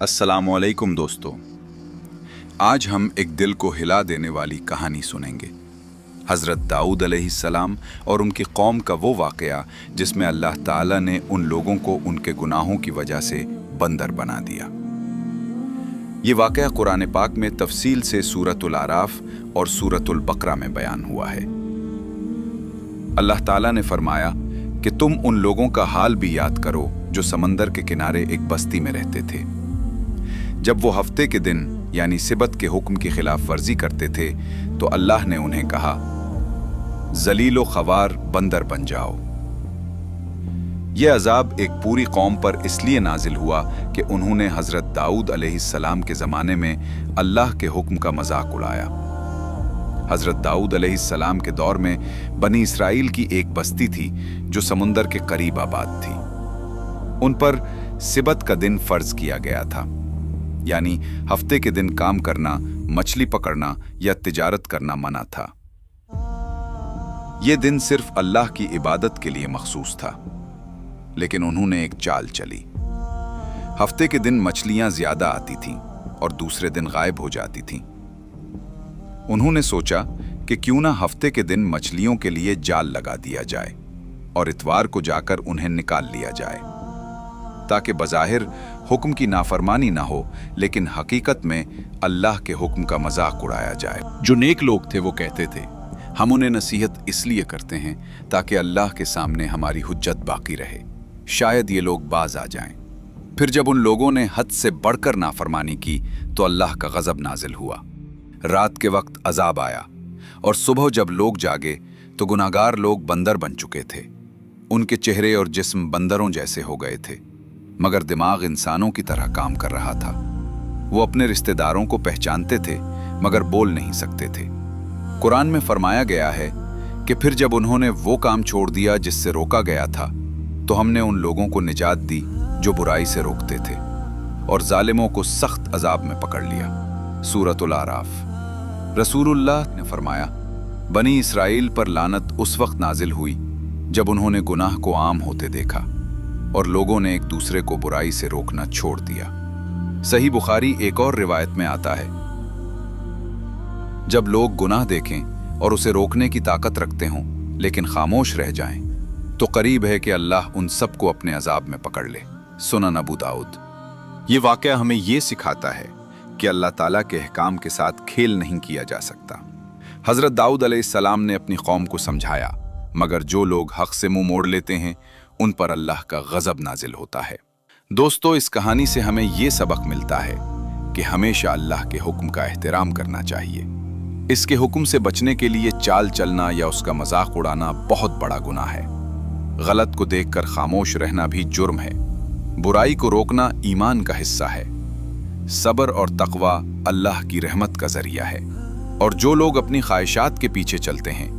अस्सलामुअलैकुम दोस्तों, आज हम एक दिल को हिला देने वाली कहानी सुनेंगे। हज़रत दाऊद अलैहिस्सलाम और उनकी कौम का वो वाक़या जिसमें अल्लाह ताला ने उन लोगों को उनके गुनाहों की वजह से बंदर बना दिया। ये वाक़या कुरान पाक में तफसील से सूरतुल आराफ और सूरतुल बकरा में बयान हुआ है। अल्लाह ताला ने फरमाया कि तुम उन लोगों का हाल भी याद करो जो समंदर के किनारे एक बस्ती में रहते थे। जब वो हफ्ते के दिन यानी सिबत के हुक्म की खिलाफ वर्जी करते थे तो अल्लाह ने उन्हें कहा, जलीलो खवार बंदर बन जाओ। यह अजाब एक पूरी कौम पर इसलिए नाजिल हुआ कि उन्होंने हजरत दाऊद अलैहिस्सलाम के ज़माने में अल्लाह के हुक्म का मजाक उड़ाया। हजरत दाऊद अलैहिस्सलाम के दौर में बनी इसराइल की एक बस्ती थी जो समुंदर के करीब आबाद थी। उन पर सिबत का दिन फर्ज किया गया था, यानी हफ्ते के दिन काम करना, मछली पकड़ना या तिजारत करना मना था। यह दिन सिर्फ अल्लाह की इबादत के लिए मखसूस था। लेकिन उन्होंने एक चाल चली। हफ्ते के दिन मछलियां ज्यादा आती थीं और दूसरे दिन गायब हो जाती थीं। उन्होंने सोचा कि क्यों ना हफ्ते के दिन मछलियों के लिए जाल लगा दिया जाए और इतवार को जाकर उन्हें निकाल लिया जाए, ताकि बज़ाहिर हुक्म की नाफरमानी ना हो लेकिन हकीकत में अल्लाह के हुक्म का मजाक उड़ाया जाए। जो नेक लोग थे वो कहते थे, हम उन्हें नसीहत इसलिए करते हैं ताकि अल्लाह के सामने हमारी हुज्जत बाकी रहे, शायद ये लोग बाज आ जाएं। फिर जब उन लोगों ने हद से बढ़कर नाफरमानी की तो अल्लाह का गजब नाजिल हुआ। रात के वक्त अजाब आया और सुबह जब लोग जागे तो गुनाहगार लोग बंदर बन चुके थे। उनके चेहरे और जिस्म बंदरों जैसे हो गए थे, मगर दिमाग इंसानों की तरह काम कर रहा था। वो अपने रिश्तेदारों को पहचानते थे मगर बोल नहीं सकते थे। कुरान में फरमाया गया है कि फिर जब उन्होंने वो काम छोड़ दिया जिससे रोका गया था तो हमने उन लोगों को निजात दी जो बुराई से रोकते थे और जालिमों को सख्त अजाब में पकड़ लिया। सूरतुल आराफ। रसूलुल्लाह ने फरमाया, बनी इसराइल पर लानत उस वक्त नाजिल हुई जब उन्होंने गुनाह को आम होते देखा और लोगों ने एक दूसरे को बुराई से रोकना छोड़ दिया। सही बुखारी एक और रिवायत में आता है, जब लोग गुनाह देखें और उसे रोकने की ताकत रखते हों लेकिन खामोश रह जाएं, तो करीब है कि अल्लाह उन सबको अपने अजाब में पकड़ ले। सुनन अबू दाऊद। ये वाक़या हमें ये सिखाता है कि अल्लाह ताला के अहकाम के साथ खेल नहीं किया जा सकता। हज़रत दाऊद अलैहिस्सलाम ने अपनी कौम को समझाया, मगर जो लोग हक़ से मुंह मोड़ लेते हैं उन पर अल्लाह का गजब नाजिल होता है। दोस्तों, इस कहानी से हमें ये सबक मिलता है कि हमेशा अल्लाह के हुक्म का एहतराम करना चाहिए। इसके हुक्म से बचने के लिए चाल चलना या उसका मजाक उड़ाना बहुत बड़ा गुनाह है। गलत को देखकर खामोश रहना भी जुर्म है। बुराई को रोकना ईमान का हिस्सा है। सब्र और तकवा अल्लाह की रहमत का जरिया है। और जो लोग अपनी ख्वाहिशात के पीछे चलते हैं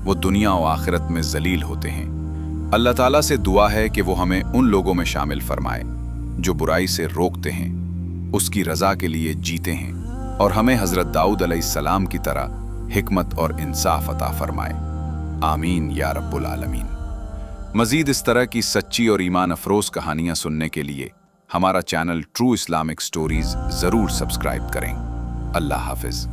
वो दुनिया और आखिरत में जलील होते हैं। अल्लाह ताला से दुआ है कि वो हमें उन लोगों में शामिल फरमाए जो बुराई से रोकते हैं, उसकी रजा के लिए जीते हैं, और हमें हजरत दाऊद अलैहिस्सलाम की तरह हिकमत और इंसाफ अता फरमाए। आमीन या रब्बुल आलमीन। मजीद इस तरह की सच्ची और ईमान अफरोज कहानियां सुनने के लिए हमारा चैनल ट्रू इस्लामिक स्टोरीज जरूर सब्सक्राइब करें। अल्लाह हाफिज।